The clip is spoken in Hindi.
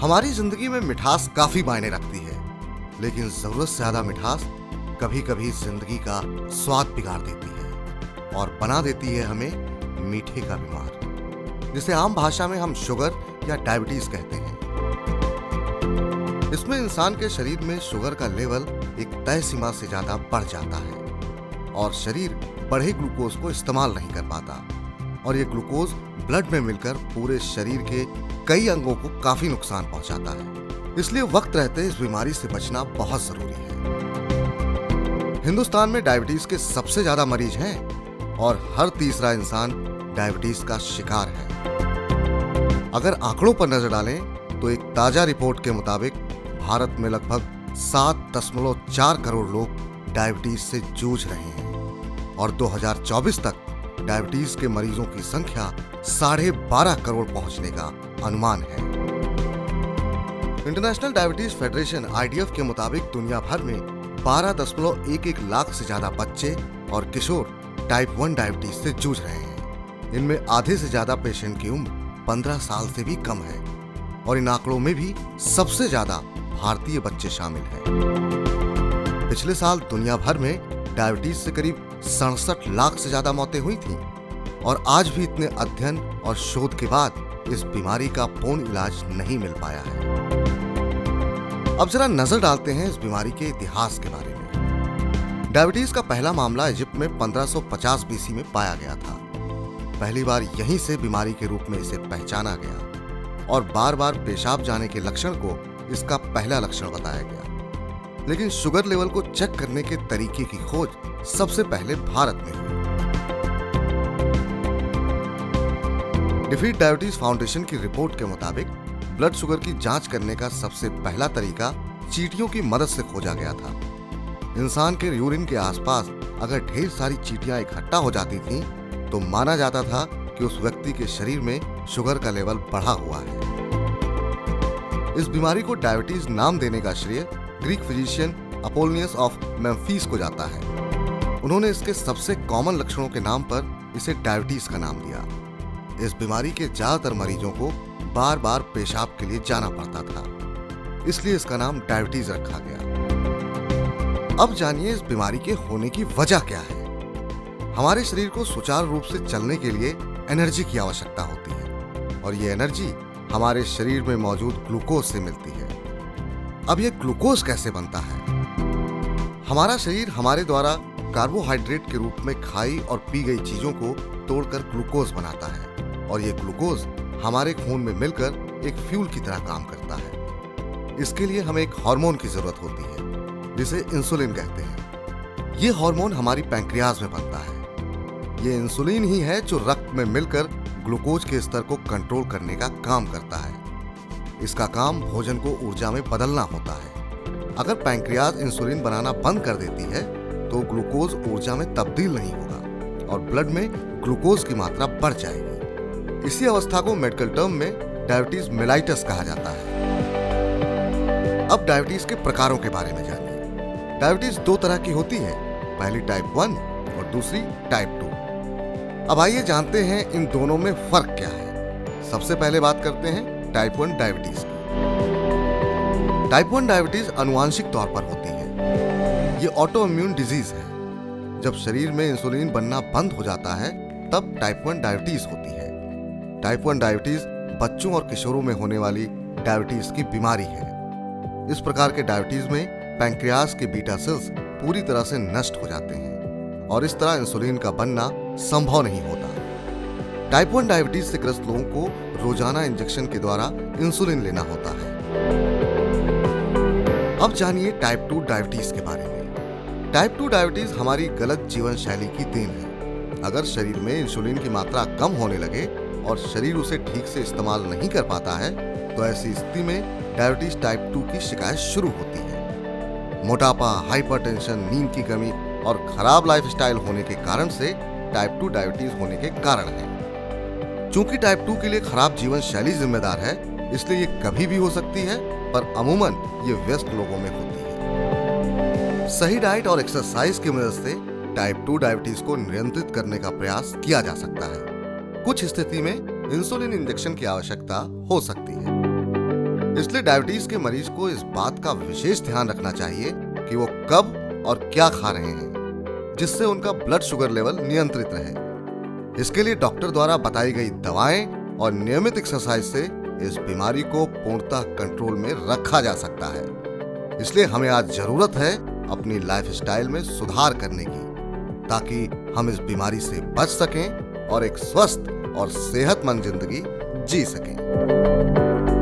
हमारी जिंदगी में मिठास काफी मायने रखती है, लेकिन जरूरत से ज्यादा मिठास कभी कभी जिंदगी का स्वाद बिगाड़ देती है और बना देती है हमें मीठे का बीमार, जिसे आम भाषा में हम शुगर या डायबिटीज कहते हैं। इसमें इंसान के शरीर में शुगर का लेवल एक तय सीमा से ज्यादा बढ़ जाता है और शरीर बढ़े ग्लूकोज को इस्तेमाल नहीं कर पाता और ये ग्लूकोज ब्लड में मिलकर पूरे शरीर के कई अंगों को काफी नुकसान पहुंचाता है। इसलिए वक्त रहते इस बीमारी से बचना बहुत जरूरी है। हिंदुस्तान में डायबिटीज के सबसे ज्यादा मरीज हैं और हर तीसरा इंसान डायबिटीज का शिकार है। अगर आंकड़ों पर नजर डालें तो एक ताजा रिपोर्ट के मुताबिक भारत में लगभग 7.4 करोड़ लोग डायबिटीज से जूझ रहे हैं और 2024 तक डायबिटीज के मरीजों की संख्या 12.5 करोड़ पहुंचने का अनुमान है। इंटरनेशनल डायबिटीज फेडरेशन (IDF) के मुताबिक दुनिया भर में 12.11 लाख से ज्यादा बच्चे और किशोर टाइप 1 डायबिटीज से जूझ रहे हैं। इनमें आधे से ज्यादा पेशेंट की उम्र 15 साल से भी कम है और इन आंकड़ों में भी सबसे ज्यादा भारतीय बच्चे शामिल हैं। पिछले साल दुनिया भर में डायबिटीज से करीब 67 लाख से ज्यादा मौतें हुई थीं और आज भी इतने अध्ययन और शोध के बाद इस बीमारी का पूर्ण इलाज नहीं मिल पाया है। अब जरा नजर डालते हैं इस बीमारी के इतिहास के बारे में। डायबिटीज का पहला मामला इजिप्ट में 1550 BC में पाया गया था। पहली बार यहीं से बीमारी के रूप में इसे पहचाना गया और बार बार पेशाब जाने के लक्षण को इसका पहला लक्षण बताया गया। लेकिन शुगर लेवल को चेक करने के तरीके की खोज सबसे पहले भारत में हुई। डिफीट डायबिटीज फाउंडेशन की रिपोर्ट के मुताबिक ब्लड शुगर की जांच करने का सबसे पहला तरीका चींटियों की मदद से खोजा गया था। इंसान के यूरिन के आसपास अगर ढेर सारी चींटियां इकट्ठा हो जाती थीं, तो माना जाता था कि उस व्यक्ति के शरीर में शुगर का लेवल बढ़ा हुआ है। इस बीमारी को डायबिटीज नाम देने का श्रेय Greek physician Apollonius of Memphis को जाता है। उन्होंने इसके सबसे कॉमन लक्षणों के नाम पर इसे डायबिटीज का नाम दिया। इस बीमारी के ज्यादातर मरीजों को बार बार पेशाब के लिए जाना पड़ता था, इसलिए इसका नाम डायबिटीज रखा गया। अब जानिए इस बीमारी के होने की वजह क्या है। हमारे शरीर को सुचारू रूप से चलने के लिए एनर्जी की आवश्यकता होती है और ये एनर्जी हमारे शरीर में मौजूद ग्लूकोज से मिलती है। अब ये ग्लूकोज कैसे बनता है? हमारा शरीर हमारे द्वारा कार्बोहाइड्रेट के रूप में खाई और पी गई चीजों को तोड़कर ग्लूकोज बनाता है और ये ग्लूकोज हमारे खून में मिलकर एक फ्यूल की तरह काम करता है। इसके लिए हमें एक हार्मोन की जरूरत होती है जिसे इंसुलिन कहते हैं। ये हार्मोन हमारी पैंक्रियाज में बनता है। ये इंसुलिन ही है जो रक्त में मिलकर ग्लूकोज के स्तर को कंट्रोल करने का काम करता है। इसका काम भोजन को ऊर्जा में बदलना होता है। अगर पैंक्रियाज इंसुलिन बनाना बंद कर देती है तो ग्लूकोज ऊर्जा में तब्दील नहीं होगा और ब्लड में ग्लूकोज की मात्रा बढ़ जाएगी। इसी अवस्था को मेडिकल टर्म में डायबिटीज मेलाइटस कहा जाता है। अब डायबिटीज के प्रकारों के बारे में जानिए। डायबिटीज 2 तरह की होती है, पहली टाइप 1 और दूसरी टाइप 2। अब आइए जानते हैं इन दोनों में फर्क क्या है। सबसे पहले बात करते हैं टाइप 1 डायबिटीज की। टाइप 1 डायबिटीज आनुवांशिक तौर पर होती है। ये ऑटो इम्यून डिजीज है। जब शरीर में इंसुलिन बनना बंद हो जाता है तब टाइप 1 डायबिटीज होती है। टाइप 1 डायबिटीज बच्चों और किशोरों में होने वाली डायबिटीज की बीमारी है। इस प्रकार के डायबिटीज में पैंक्रियाज के बीटा सेल्स पूरी तरह से नष्ट हो जाते हैं और इस तरह इंसुलिन का बनना संभव नहीं होता। टाइप 1 डायबिटीज से ग्रस्त लोगों को रोजाना इंजेक्शन के द्वारा इंसुलिन लेना होता है। अब जानिए टाइप 2 डायबिटीज के बारे में। टाइप 2 डायबिटीज हमारी गलत जीवन शैली की देन है। अगर शरीर में इंसुलिन की मात्रा कम होने लगे और शरीर उसे ठीक से इस्तेमाल नहीं कर पाता है तो ऐसी स्थिति में डायबिटीज टाइप 2 की शिकायत शुरू होती है। मोटापा, हाइपरटेंशन, नींद की कमी और खराब लाइफस्टाइल होने के कारण से टाइप 2 डायबिटीज होने के कारण है। चूंकि टाइप 2 के लिए खराब जीवन शैली जिम्मेदार है, इसलिए ये कभी भी हो सकती है, पर अमूमन ये व्यस्त लोगों में होती है। सही डाइट और एक्सरसाइज की मदद से टाइप 2 डायबिटीज को नियंत्रित करने का प्रयास किया जा सकता है। कुछ स्थिति में इंसुलिन इंजेक्शन की आवश्यकता हो सकती है। इसलिए डायबिटीज के मरीज को इस बात का विशेष ध्यान रखना चाहिए कि वो कब और क्या खा रहे हैं, जिससे उनका ब्लड शुगर लेवल नियंत्रित रहे। इसके लिए डॉक्टर द्वारा बताई गई दवाएं और नियमित एक्सरसाइज से इस बीमारी को पूर्णतः कंट्रोल में रखा जा सकता है। इसलिए हमें आज जरूरत है अपनी लाइफस्टाइल में सुधार करने की, ताकि हम इस बीमारी से बच सकें और एक स्वस्थ और सेहतमंद जिंदगी जी सकें।